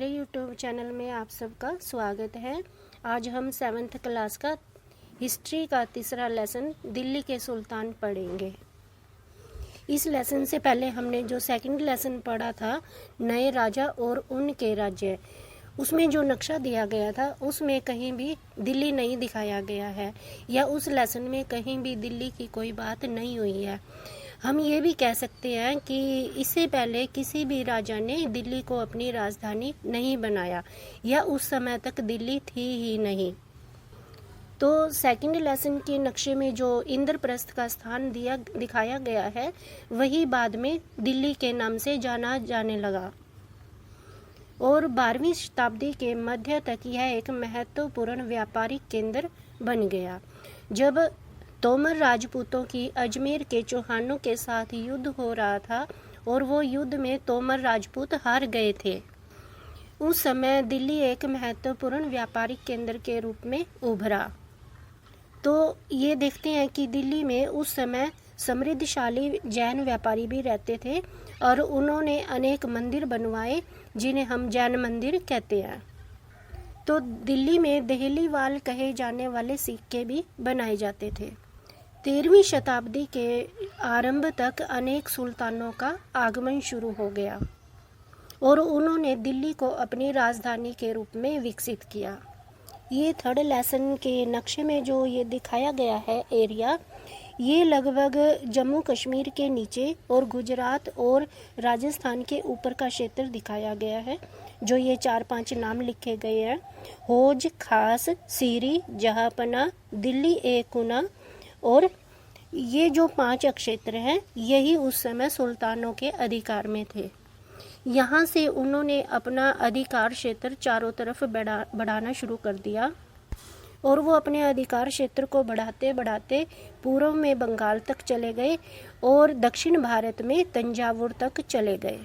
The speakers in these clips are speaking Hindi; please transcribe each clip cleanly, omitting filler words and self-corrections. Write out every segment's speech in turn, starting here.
मेरे YouTube चैनल में आप सबका स्वागत है। आज हम 7th क्लास का हिस्ट्री का तीसरा लेसन दिल्ली के सुल्तान पढ़ेंगे। इस लेसन से पहले हमने जो सेकंड लेसन पढ़ा था नए राजा और उनके राज्य, उसमें जो नक्शा दिया गया था उसमें कहीं भी दिल्ली नहीं दिखाया गया है, या उस लेसन में कहीं भी दिल्ली की कोई बात नहीं हुई है। हम ये भी कह सकते हैं कि इससे पहले किसी भी राजा ने दिल्ली को अपनी राजधानी नहीं बनाया, या उस समय तक दिल्ली थी ही नहीं। तो सेकंड लेसन के नक्शे में जो इंद्रप्रस्थ का स्थान दिखाया गया है, वही बाद में दिल्ली के नाम से जाना जाने लगा और 12वीं शताब्दी के मध्य तक यह एक महत्वपूर्ण व्यापारिक केंद्र बन गया। जब तोमर राजपूतों की अजमेर के चौहानों के साथ युद्ध हो रहा था और वो युद्ध में तोमर राजपूत हार गए थे, उस समय दिल्ली एक महत्वपूर्ण व्यापारिक केंद्र के रूप में उभरा। तो ये देखते हैं कि दिल्ली में उस समय समृद्धशाली जैन व्यापारी भी रहते थे और उन्होंने अनेक मंदिर बनवाए जिन्हें हम जैन मंदिर कहते हैं। तो दिल्ली में देहलीवाल कहे जाने वाले सिक्के भी बनाए जाते थे। 13वीं शताब्दी के आरंभ तक अनेक सुल्तानों का आगमन शुरू हो गया और उन्होंने दिल्ली को अपनी राजधानी के रूप में विकसित किया। ये थर्ड लेसन के नक्शे में जो ये दिखाया गया है एरिया, ये लगभग जम्मू कश्मीर के नीचे और गुजरात और राजस्थान के ऊपर का क्षेत्र दिखाया गया है। जो ये 4-5 नाम लिखे गए हैं, हौज, खास, सीरी, जहांपना, दिल्ली ए कुना, और ये जो 5 क्षेत्र हैं, यही उस समय सुल्तानों के अधिकार में थे। यहाँ से उन्होंने अपना अधिकार क्षेत्र चारों तरफ बढ़ाना शुरू कर दिया और वो अपने अधिकार क्षेत्र को बढ़ाते बढ़ाते पूर्व में बंगाल तक चले गए और दक्षिण भारत में तंजावुर तक चले गए।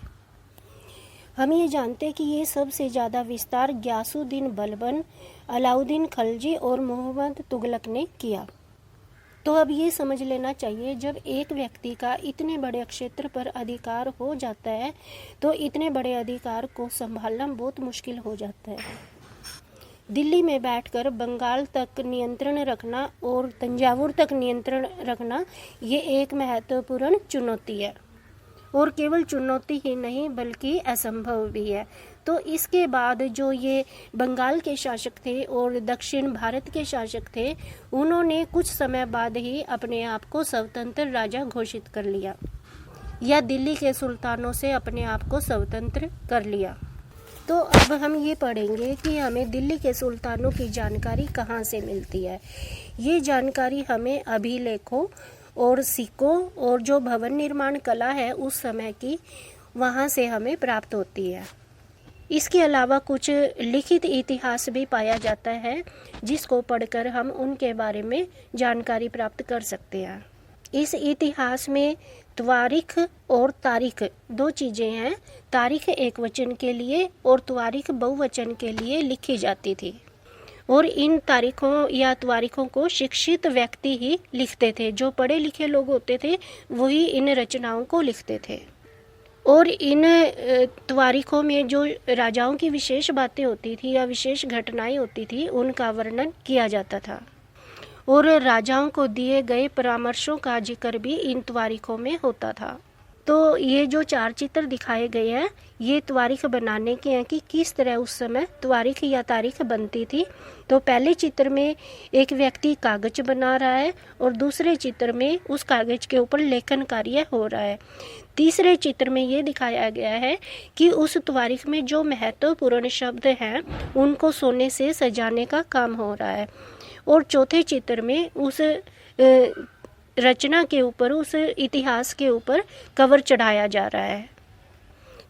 हम ये जानते हैं कि ये सबसे ज़्यादा विस्तार गियासुद्दीन बलबन, अलाउद्दीन खलजी और मोहम्मद तुगलक ने किया। तो अब ये समझ लेना चाहिए, जब एक व्यक्ति का इतने बड़े क्षेत्र पर अधिकार हो जाता है तो इतने बड़े अधिकार को संभालना बहुत मुश्किल हो जाता है। दिल्ली में बैठकर बंगाल तक नियंत्रण रखना और तंजावुर तक नियंत्रण रखना, ये एक महत्वपूर्ण चुनौती है और केवल चुनौती ही नहीं बल्कि असंभव भी है। तो इसके बाद जो ये बंगाल के शासक थे और दक्षिण भारत के शासक थे, उन्होंने कुछ समय बाद ही अपने आप को स्वतंत्र राजा घोषित कर लिया, या दिल्ली के सुल्तानों से अपने आप को स्वतंत्र कर लिया। तो अब हम ये पढ़ेंगे कि हमें दिल्ली के सुल्तानों की जानकारी कहाँ से मिलती है। ये जानकारी हमें अभिलेखों और सिक्कों और जो भवन निर्माण कला है उस समय की, वहाँ से हमें प्राप्त होती है। इसके अलावा कुछ लिखित इतिहास भी पाया जाता है जिसको पढ़कर हम उनके बारे में जानकारी प्राप्त कर सकते हैं। इस इतिहास में त्वारीख और तारीख 2 चीज़ें हैं। तारीख एक वचन के लिए और त्वारीख बहुवचन के लिए लिखी जाती थी, और इन तारीखों या त्वारीखों को शिक्षित व्यक्ति ही लिखते थे। जो पढ़े लिखे लोग होते थे वही इन रचनाओं को लिखते थे, और इन त्वारीखों में जो राजाओं की विशेष बातें होती थी या विशेष घटनाएं होती थी, उनका वर्णन किया जाता था, और राजाओं को दिए गए परामर्शों का जिक्र भी इन त्वारीखों में होता था। तो ये जो 4 चित्र दिखाए गए हैं, ये त्वारीख बनाने के हैं कि किस तरह उस समय त्वारीख या तारीख बनती थी। तो पहले चित्र में एक व्यक्ति कागज बना रहा है और दूसरे चित्र में उस कागज के ऊपर लेखन कार्य हो रहा है। तीसरे चित्र में ये दिखाया गया है कि उस त्वारीख में जो महत्वपूर्ण शब्द हैं उनको सोने से सजाने का काम हो रहा है, और चौथे चित्र में उस रचना के ऊपर, उस इतिहास के ऊपर कवर चढ़ाया जा रहा है।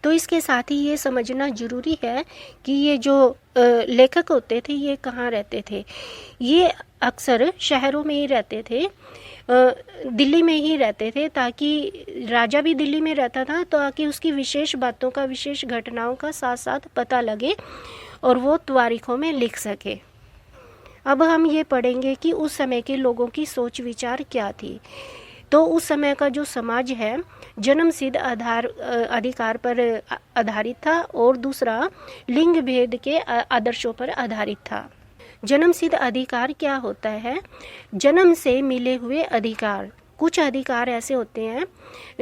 तो इसके साथ ही ये समझना जरूरी है कि ये जो लेखक होते थे ये कहाँ रहते थे। ये अक्सर शहरों में ही रहते थे, दिल्ली में ही रहते थे, ताकि राजा भी दिल्ली में रहता था ताकि उसकी विशेष बातों का, विशेष घटनाओं का साथ साथ पता लगे और वो त्वारीखों में लिख सके। अब हम ये पढ़ेंगे कि उस समय के लोगों की सोच विचार क्या थी। तो उस समय का जो समाज है जन्म सिद्ध अधिकार पर आधारित था और दूसरा लिंग भेद के आदर्शों पर आधारित था। जन्म सिद्ध अधिकार क्या होता है? जन्म से मिले हुए अधिकार। कुछ अधिकार ऐसे होते हैं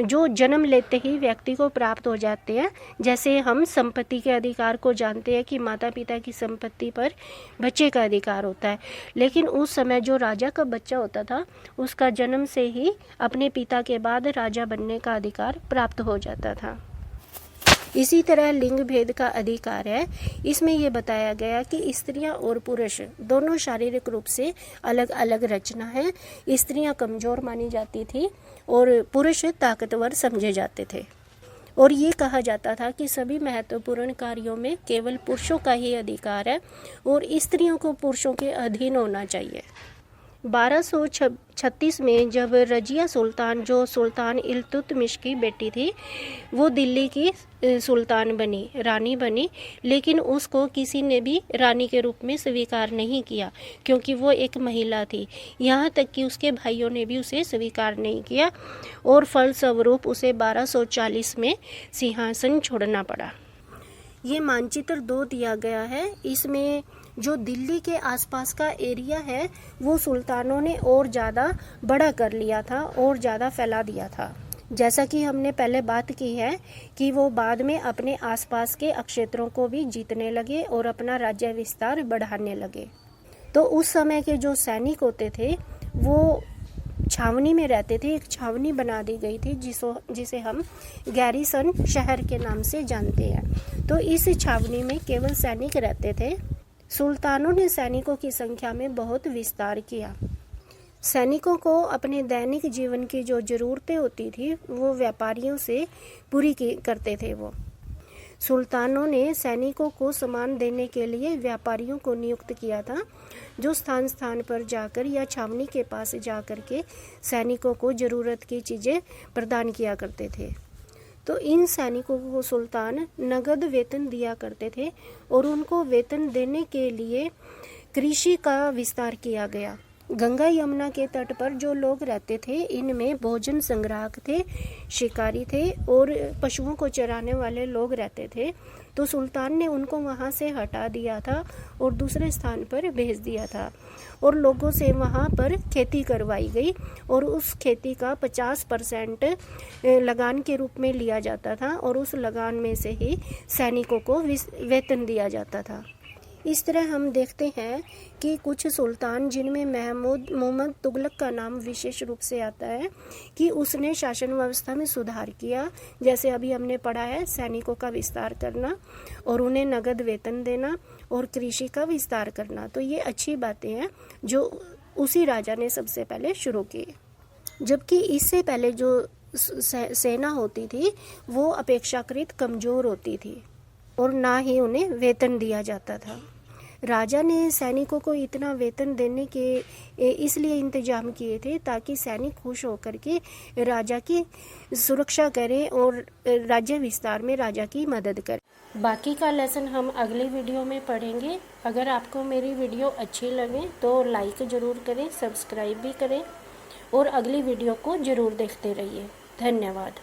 जो जन्म लेते ही व्यक्ति को प्राप्त हो जाते हैं, जैसे हम संपत्ति के अधिकार को जानते हैं कि माता पिता की संपत्ति पर बच्चे का अधिकार होता है, लेकिन उस समय जो राजा का बच्चा होता था उसका जन्म से ही अपने पिता के बाद राजा बनने का अधिकार प्राप्त हो जाता था। इसी तरह लिंग भेद का अधिकार है। इसमें यह बताया गया कि स्त्रियां और पुरुष दोनों शारीरिक रूप से अलग अलग रचना है। स्त्रियां कमजोर मानी जाती थी और पुरुष ताकतवर समझे जाते थे, और ये कहा जाता था कि सभी महत्वपूर्ण कार्यों में केवल पुरुषों का ही अधिकार है और स्त्रियों को पुरुषों के अधीन होना चाहिए। 1236 में जब रजिया सुल्तान, जो सुल्तान इल्तुतमिश की बेटी थी, वो दिल्ली की सुल्तान बनी, रानी बनी, लेकिन उसको किसी ने भी रानी के रूप में स्वीकार नहीं किया क्योंकि वो एक महिला थी। यहाँ तक कि उसके भाइयों ने भी उसे स्वीकार नहीं किया और फलस्वरूप उसे 1240 में सिंहासन छोड़ना पड़ा। ये मानचित्र 2 दिया गया है। इसमें जो दिल्ली के आसपास का एरिया है वो सुल्तानों ने और ज़्यादा बड़ा कर लिया था और ज़्यादा फैला दिया था। जैसा कि हमने पहले बात की है कि वो बाद में अपने आसपास के क्षेत्रों को भी जीतने लगे और अपना राज्य विस्तार बढ़ाने लगे। तो उस समय के जो सैनिक होते थे वो छावनी में रहते थे। एक छावनी बना दी गई थी जिसे हम गैरिसन शहर के नाम से जानते हैं। तो इस छावनी में केवल सैनिक रहते थे। सुल्तानों ने सैनिकों की संख्या में बहुत विस्तार किया। सैनिकों को अपने दैनिक जीवन की जो ज़रूरतें होती थी वो व्यापारियों से पूरी करते थे। वो सुल्तानों ने सैनिकों को सामान देने के लिए व्यापारियों को नियुक्त किया था, जो स्थान स्थान पर जाकर या छावनी के पास जाकर के सैनिकों को ज़रूरत की चीज़ें प्रदान किया करते थे। तो इन सैनिकों को सुल्तान नगद वेतन दिया करते थे और उनको वेतन देने के लिए कृषि का विस्तार किया गया। गंगा यमुना के तट पर जो लोग रहते थे इनमें भोजन संग्राहक थे, शिकारी थे और पशुओं को चराने वाले लोग रहते थे। तो सुल्तान ने उनको वहाँ से हटा दिया था और दूसरे स्थान पर भेज दिया था और लोगों से वहाँ पर खेती करवाई गई और उस खेती का 50% लगान के रूप में लिया जाता था और उस लगान में से ही सैनिकों को वेतन दिया जाता था। इस तरह हम देखते हैं कि कुछ सुल्तान, जिनमें मोहम्मद तुगलक का नाम विशेष रूप से आता है, कि उसने शासन व्यवस्था में सुधार किया। जैसे अभी हमने पढ़ा है, सैनिकों का विस्तार करना और उन्हें नगद वेतन देना और कृषि का विस्तार करना। तो ये अच्छी बातें हैं जो उसी राजा ने सबसे पहले शुरू की। जबकि इससे पहले जो सेना होती थी वो अपेक्षाकृत कमज़ोर होती थी और ना ही उन्हें वेतन दिया जाता था। राजा ने सैनिकों को इतना वेतन देने के इसलिए इंतजाम किए थे ताकि सैनिक खुश होकर के राजा की सुरक्षा करें और राज्य विस्तार में राजा की मदद करें। बाकी का लेसन हम अगले वीडियो में पढ़ेंगे। अगर आपको मेरी वीडियो अच्छी लगे तो लाइक ज़रूर करें, सब्सक्राइब भी करें और अगली वीडियो को ज़रूर देखते रहिए। धन्यवाद।